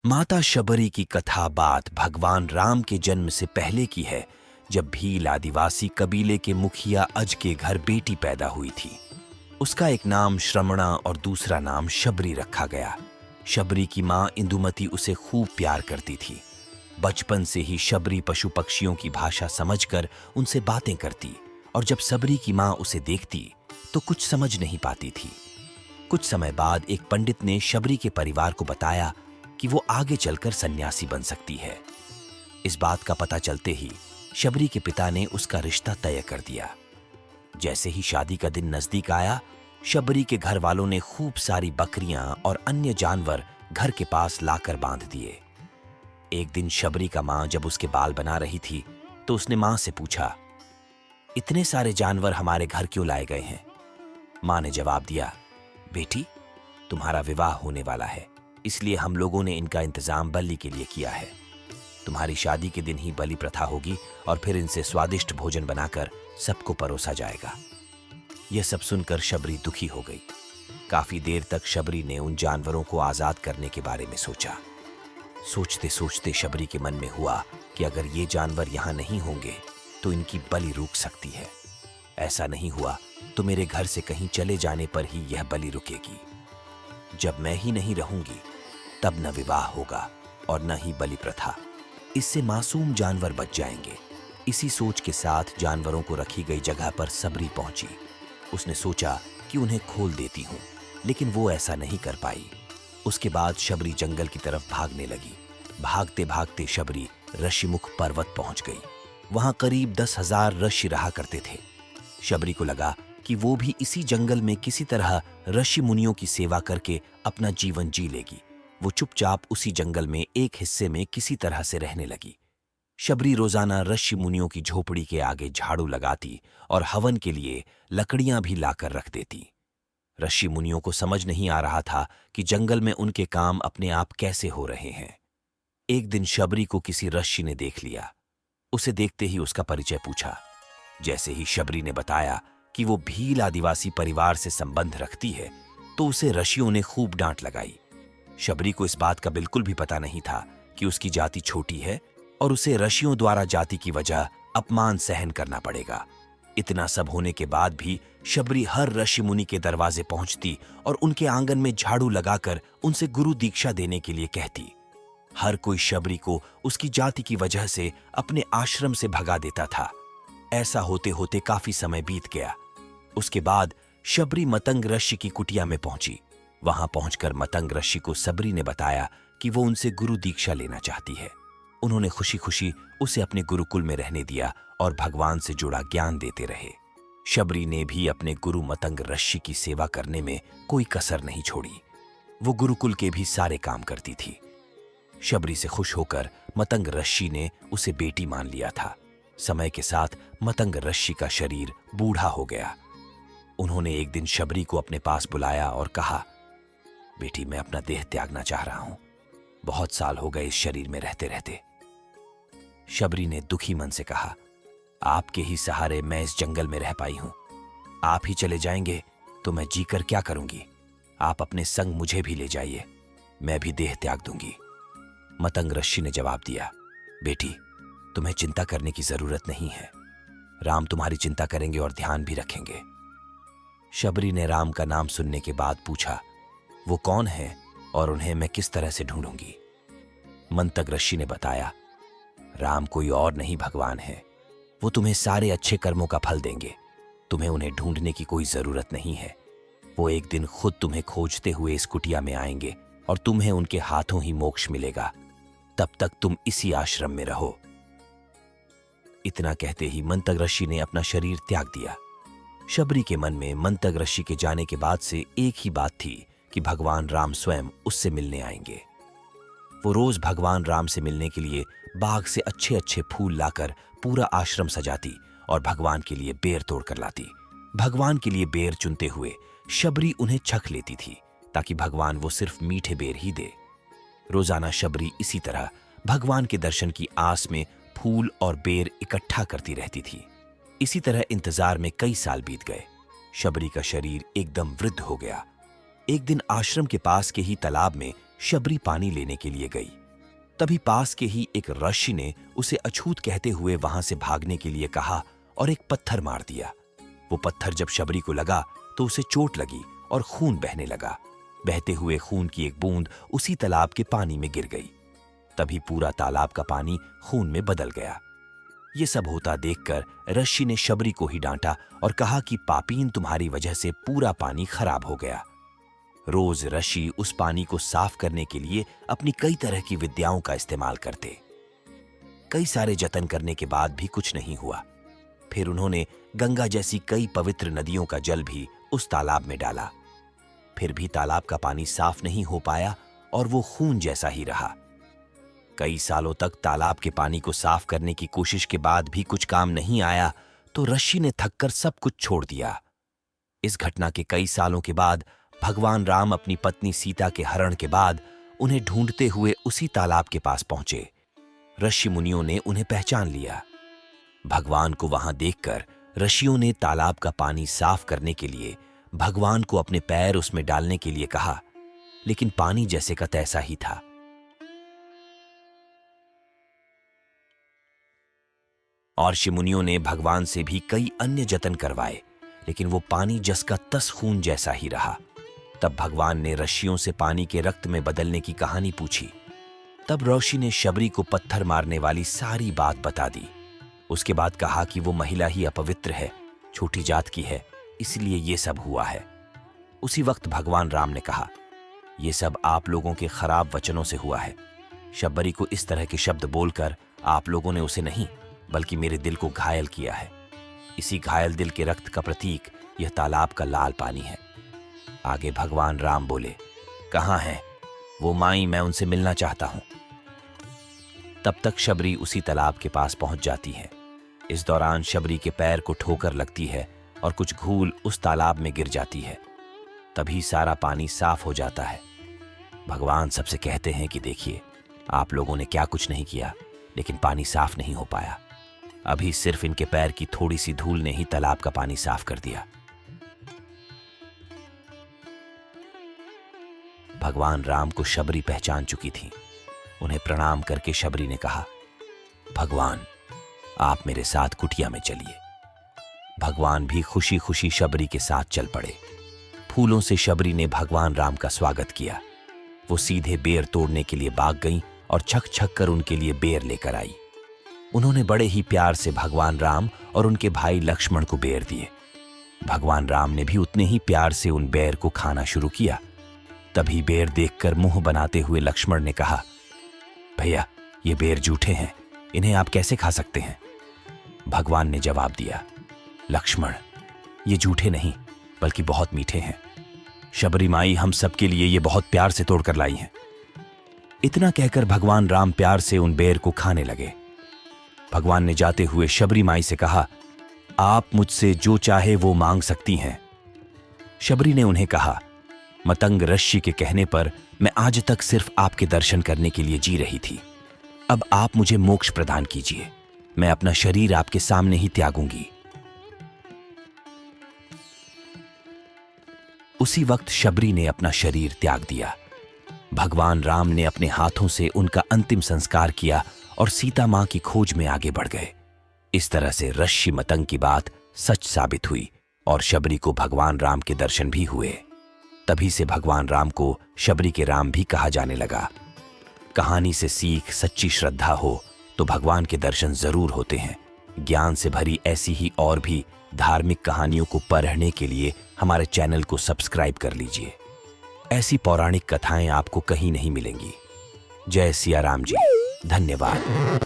माता शबरी की कथा बात भगवान राम के जन्म से पहले की है, जब भील आदिवासी कबीले के मुखिया अज के घर बेटी पैदा हुई थी। उसका एक नाम श्रमणा और दूसरा नाम शबरी रखा गया। शबरी की माँ इंदुमती उसे खूब प्यार करती थी। बचपन से ही शबरी पशु पक्षियों की भाषा समझकर उनसे बातें करती, और जब शबरी की माँ उसे देखती तो कुछ समझ नहीं पाती थी। कुछ समय बाद एक पंडित ने शबरी के परिवार को बताया कि वो आगे चलकर सन्यासी बन सकती है। इस बात का पता चलते ही शबरी के पिता ने उसका रिश्ता तय कर दिया। जैसे ही शादी का दिन नजदीक आया, शबरी के घर वालों ने खूब सारी बकरियां और अन्य जानवर घर के पास लाकर बांध दिए। एक दिन शबरी का मां जब उसके बाल बना रही थी तो उसने मां से पूछा, इतने सारे जानवर हमारे घर क्यों लाए गए हैं? मां ने जवाब दिया, बेटी, तुम्हारा विवाह होने वाला है, इसलिए हम लोगों ने इनका इंतजाम बलि के लिए किया है। तुम्हारी शादी के दिन ही बलि प्रथा होगी और फिर इनसे स्वादिष्ट भोजन बनाकर सबको परोसा जाएगा। यह सब सुनकर शबरी दुखी हो गई। काफी देर तक शबरी ने उन जानवरों को आजाद करने के बारे में सोचा। सोचते सोचते शबरी के मन में हुआ कि अगर ये जानवर यहां नहीं होंगे तो इनकी बलि रुक सकती है। ऐसा नहीं हुआ तो मेरे घर से कहीं चले जाने पर ही यह बलि रुकेगी। जब मैं ही नहीं रहूंगी तब न विवाह होगा और न ही बलि प्रथा। इससे मासूम जानवर बच जाएंगे। इसी सोच के साथ जानवरों को रखी गई जगह पर शबरी पहुंची। उसने सोचा कि उन्हें खोल देती हूं, लेकिन वो ऐसा नहीं कर पाई। उसके बाद शबरी जंगल की तरफ भागने लगी। भागते भागते शबरी ऋषिमुख पर्वत पहुंच गई। वहां करीब 10,000 ऋषि रहा करते थे। शबरी को लगा कि वो भी इसी जंगल में किसी तरह ऋषि मुनियों की सेवा करके अपना जीवन जी लेगी। वो चुपचाप उसी जंगल में एक हिस्से में किसी तरह से रहने लगी। शबरी रोजाना ऋषि मुनियों की झोपड़ी के आगे झाड़ू लगाती और हवन के लिए लकड़ियां भी लाकर रख देती। ऋषि मुनियों को समझ नहीं आ रहा था कि जंगल में उनके काम अपने आप कैसे हो रहे हैं। एक दिन शबरी को किसी ऋषि ने देख लिया। उसे देखते ही उसका परिचय पूछा। जैसे ही शबरी ने बताया कि वो भील आदिवासी परिवार से संबंध रखती है, तो उसे ऋषियों ने खूब डांट लगाई। शबरी को इस बात का बिल्कुल भी पता नहीं था कि उसकी जाति छोटी है और उसे ऋषियों द्वारा जाति की वजह अपमान सहन करना पड़ेगा। इतना सब होने के बाद भी शबरी हर ऋषि मुनि के दरवाजे पहुंचती और उनके आंगन में झाड़ू लगाकर उनसे गुरु दीक्षा देने के लिए कहती। हर कोई शबरी को उसकी जाति की वजह से अपने आश्रम से भगा देता था। ऐसा होते होते काफी समय बीत गया। उसके बाद शबरी मतंग ऋषि की कुटिया में पहुंची। वहां पहुंचकर मतंग ऋषि को शबरी ने बताया कि वो उनसे गुरु दीक्षा लेना चाहती है। उन्होंने खुशी खुशी उसे अपने गुरुकुल में रहने दिया और भगवान से जुड़ा ज्ञान देते रहे। शबरी ने भी अपने गुरु मतंग ऋषि की सेवा करने में कोई कसर नहीं छोड़ी। वो गुरुकुल के भी सारे काम करती थी। शबरी से खुश होकर मतंग ऋषि ने उसे बेटी मान लिया था। समय के साथ मतंग ऋषि का शरीर बूढ़ा हो गया। उन्होंने एक दिन शबरी को अपने पास बुलाया और कहा, बेटी, मैं अपना देह त्यागना चाह रहा हूं। बहुत साल हो गए इस शरीर में रहते रहते। शबरी ने दुखी मन से कहा, आपके ही सहारे मैं इस जंगल में रह पाई हूं। आप ही चले जाएंगे तो मैं जीकर क्या करूंगी? आप अपने संग मुझे भी ले जाइए, मैं भी देह त्याग दूंगी। मतंग ऋषि ने जवाब दिया, बेटी, तुम्हें चिंता करने की जरूरत नहीं है। राम तुम्हारी चिंता करेंगे और ध्यान भी रखेंगे। शबरी ने राम का नाम सुनने के बाद पूछा, वो कौन है और उन्हें मैं किस तरह से ढूंढूंगी? मंतग ऋषि ने बताया, राम कोई और नहीं भगवान है। वो तुम्हें सारे अच्छे कर्मों का फल देंगे। तुम्हें उन्हें ढूंढने की कोई जरूरत नहीं है। वो एक दिन खुद तुम्हें खोजते हुए इस कुटिया में आएंगे और तुम्हें उनके हाथों ही मोक्ष मिलेगा। तब तक तुम इसी आश्रम में रहो। इतना कहते ही मंतग ऋषि ने अपना शरीर त्याग दिया। शबरी के मन में मंतग ऋषि के जाने के बाद से एक ही बात थी कि भगवान राम स्वयं उससे मिलने आएंगे। वो रोज भगवान राम से मिलने के लिए बाग से अच्छे अच्छे फूल लाकर पूरा आश्रम सजाती और भगवान के लिए बेर तोड़ कर लाती। भगवान के लिए बेर चुनते हुए शबरी उन्हें छक लेती थी ताकि भगवान वो सिर्फ मीठे बेर ही दे। रोजाना शबरी इसी तरह भगवान के दर्शन की आस में फूल और बेर इकट्ठा करती रहती थी। इसी तरह इंतजार में कई साल बीत गए। शबरी का शरीर एकदम वृद्ध हो गया। एक दिन आश्रम के पास के ही तालाब में शबरी पानी लेने के लिए गई। तभी पास के ही एक ऋषि ने उसे अछूत कहते हुए वहां से भागने के लिए कहा और एक पत्थर मार दिया। वो पत्थर जब शबरी को लगा तो उसे चोट लगी और खून बहने लगा। बहते हुए खून की एक बूंद उसी तालाब के पानी में गिर गई। तभी पूरा तालाब का पानी खून में बदल गया। ये सब होता देखकर ऋषि ने शबरी को ही डांटा और कहा कि पापीन, तुम्हारी वजह से पूरा पानी खराब हो गया। रोज ऋषि उस पानी को साफ करने के लिए अपनी कई तरह की विद्याओं का इस्तेमाल करते। कई सारे जतन करने के बाद भी कुछ नहीं हुआ। फिर उन्होंने गंगा जैसी कई पवित्र नदियों का जल भी उस तालाब में डाला। फिर भी तालाब का पानी साफ नहीं हो पाया और वो खून जैसा ही रहा। कई सालों तक तालाब के पानी को साफ करने की कोशिश के बाद भी कुछ काम नहीं आया तो ऋषि ने थककर सब कुछ छोड़ दिया। इस घटना के कई सालों के बाद भगवान राम अपनी पत्नी सीता के हरण के बाद उन्हें ढूंढते हुए उसी तालाब के पास पहुंचे। ऋषि मुनियों ने उन्हें पहचान लिया। भगवान को वहां देखकर ऋषियों ने तालाब का पानी साफ करने के लिए भगवान को अपने पैर उसमें डालने के लिए कहा, लेकिन पानी जैसे का तैसा ही था। और ऋषि मुनियों ने भगवान से भी कई अन्य जतन करवाए, लेकिन वो पानी जस का तस खून जैसा ही रहा। तब भगवान ने ऋषियों से पानी के रक्त में बदलने की कहानी पूछी। तब ऋषि ने शबरी को पत्थर मारने वाली सारी बात बता दी। उसके बाद कहा कि वो महिला ही अपवित्र है, छोटी जात की है, इसलिए ये सब हुआ है। उसी वक्त भगवान राम ने कहा, ये सब आप लोगों के खराब वचनों से हुआ है। शबरी को इस तरह के शब्द बोलकर आप लोगों ने उसे नहीं बल्कि मेरे दिल को घायल किया है। इसी घायल दिल के रक्त का प्रतीक यह तालाब का लाल पानी है। आगे भगवान राम बोले, कहाँ है वो माई, मैं उनसे मिलना चाहता हूं। तब तक शबरी उसी तालाब के पास पहुंच जाती है। इस दौरान शबरी के पैर को ठोकर लगती है और कुछ घूल उस तालाब में गिर जाती है। तभी सारा पानी साफ हो जाता है। भगवान सबसे कहते हैं कि देखिए, आप लोगों ने क्या कुछ नहीं किया, लेकिन पानी साफ नहीं हो पाया। अभी सिर्फ इनके पैर की थोड़ी सी धूल ने ही तालाब का पानी साफ कर दिया। भगवान राम को शबरी पहचान चुकी थी। उन्हें प्रणाम करके शबरी ने कहा, भगवान, आप मेरे साथ कुटिया में चलिए। भगवान भी खुशी खुशी शबरी के साथ चल पड़े। फूलों से शबरी ने भगवान राम का स्वागत किया। वो सीधे बेर तोड़ने के लिए भाग गईं और छक छक कर उनके लिए बेर लेकर आई। उन्होंने बड़े ही प्यार से भगवान राम और उनके भाई लक्ष्मण को बेर दिए। भगवान राम ने भी उतने ही प्यार से उन बेर को खाना शुरू किया। तभी बेर देखकर मुंह बनाते हुए लक्ष्मण ने कहा, भैया, ये बेर जूठे हैं, इन्हें आप कैसे खा सकते हैं? भगवान ने जवाब दिया, लक्ष्मण, ये जूठे नहीं बल्कि बहुत मीठे हैं। शबरी माई हम सबके लिए ये बहुत प्यार से तोड़कर लाई हैं। इतना कहकर भगवान राम प्यार से उन बेर को खाने लगे। भगवान ने जाते हुए शबरी माई से कहा, आप मुझसे जो चाहे वो मांग सकती हैं। शबरी ने उन्हें कहा, मतंग ऋषि के कहने पर मैं आज तक सिर्फ आपके दर्शन करने के लिए जी रही थी। अब आप मुझे मोक्ष प्रदान कीजिए। मैं अपना शरीर आपके सामने ही त्यागूंगी। उसी वक्त शबरी ने अपना शरीर त्याग दिया। भगवान राम ने अपने हाथों से उनका अंतिम संस्कार किया और सीता मां की खोज में आगे बढ़ गए। इस तरह से ऋषि मतंग की बात सच साबित हुई और शबरी को भगवान राम के दर्शन भी हुए। तभी से भगवान राम को शबरी के राम भी कहा जाने लगा। कहानी से सीख सच्ची श्रद्धा हो तो भगवान के दर्शन जरूर होते हैं। ज्ञान से भरी ऐसी ही और भी धार्मिक कहानियों को पढ़ने के लिए हमारे चैनल को सब्सक्राइब कर लीजिए। ऐसी पौराणिक कथाएं आपको कहीं नहीं मिलेंगी। जय सिया राम जी। धन्यवाद।